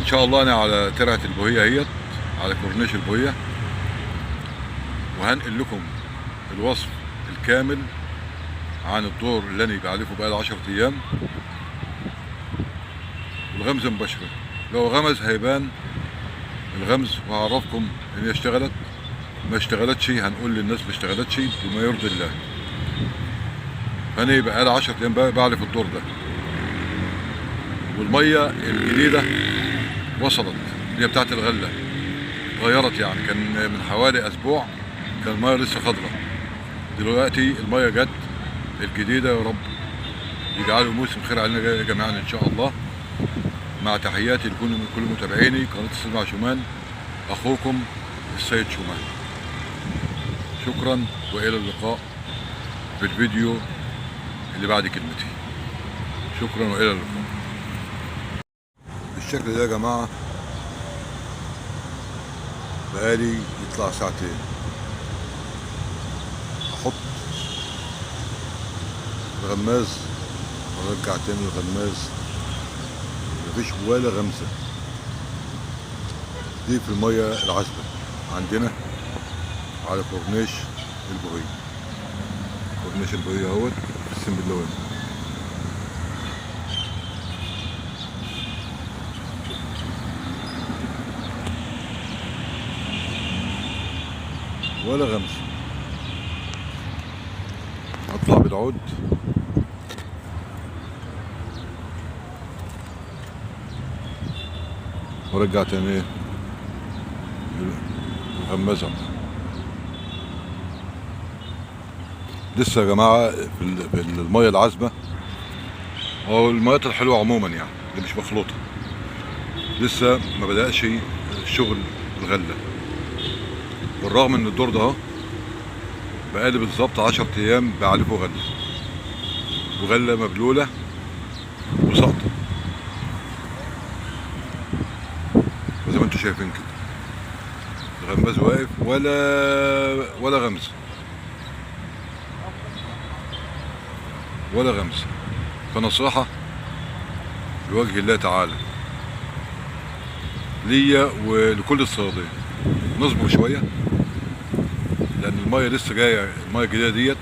شاء الله انا على ترعه البوهيه اهيت، على كورنيش البوهيه، وهنقل لكم الوصف الكامل عن الدور اللي انا بعلفه بقالي 10 ايام. والغمز مباشره، لو غمز هيبان الغمز، وهعرفكم ان هي اشتغلت ما اشتغلتش، هنقول للناس ما اشتغلتش بما يرضي الله. فانا بقالي 10 ايام بعلف الدور ده، والميه الجديده وصلت اللي هي بتاعت الغله، اتغيرت يعني. كان من حوالي اسبوع كان الميه لسه خضراء، دلوقتي الميه جت الجديده. يا رب يجعله موسم خير علينا جميعا ان شاء الله. مع تحياتي لكل متابعيني قناه الصيد مع شومان، اخوكم السيد شومان. شكرا والى اللقاء في الفيديو اللي بعد كلمتي. شكرا والى اللقاء. بالشكل ده يا جماعه بقالي يطلع ساعتين احط الغماز وارجع تاني الغماز، مفيش ولا غمزه. دي في الميه العذبه عندنا على كورنيش البوهيه. كورنيش البوهيه اهوت في السنبلاوين. ولا غمزه. اطلع بالعود وارجع تاني الغمازه. لسه يا جماعه في الميه العذبه او الميات الحلوه عموما يعني اللي مش مخلوطه، لسه ما بدأش شغل الغله. بالرغم ان الدور ده اهو بقالي بالظبط 10 ايام بعلفه غله، وغله مبلوله وساقطه وزي ما انتم شايفين كده. الغماز واقف ولا غمزه ولا غمزه. فنصيحه بوجه الله تعالى ليا ولكل الصيادين، نصبر شويه لان الميه لسه جايه. الميه الجديده دي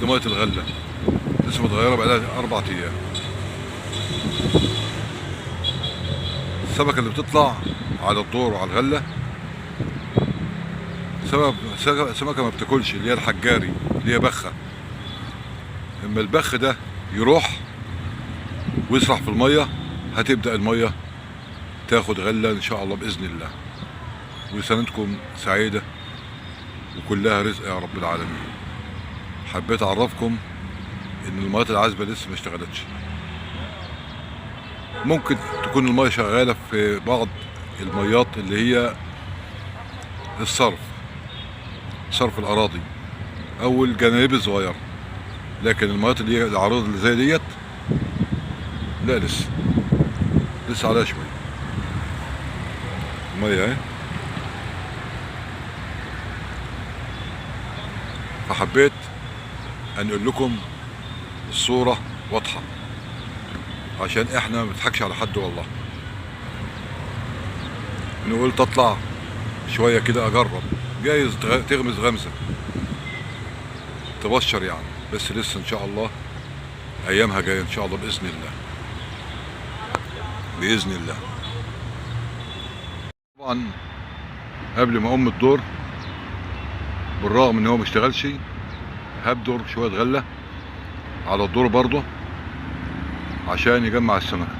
ميه الغله لسه متغيره بقالها 4 ايام. السمكه اللي بتطلع على الدور وعلى الغله سمكه ما بتاكلش، اللي هي الحجاري، اللي هي بخه. اما البخ ده يروح ويسرح في الميه هتبدا الميه تاخد غله ان شاء الله باذن الله. وسنتكم سعيده وكلها رزق يا رب العالمين. حبيت اعرفكم ان الميات العذبه لسه ما اشتغلتش. ممكن تكون الميه شغاله في بعض الميات اللي هي صرف الاراضي او الجنايب الصغيره، لكن الميات اللي هي العروض اللي زي ديت لا، لسه عليها شويه الميه اهي. فحبيت انقل لكم الصوره واضحه عشان احنا ما بنضحكش على حد والله. نقول تطلع شويه كده اجرب، جايز تغمز غمزه تبشر يعني، بس لسه ان شاء الله ايامها جايه ان شاء الله باذن الله. باذن الله. طبعا قبل ما اقوم الدور، بالرغم ان هو ما اشتغلش، هبدر شويه غله على الدور برضه عشان يجمع السمكه،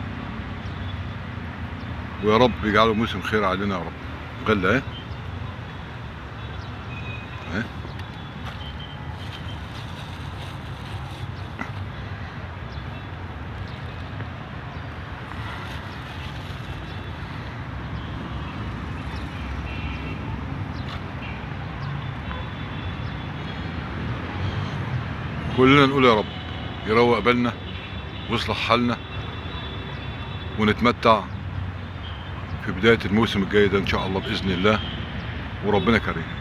ويا رب يجعله موسم خير علينا يا رب. غله اهي اهي. كلنا نقول يا رب يروق بالنا ويصلح حالنا ونتمتع في بداية الموسم الجاي ده ان شاء الله باذن الله، وربنا كريم.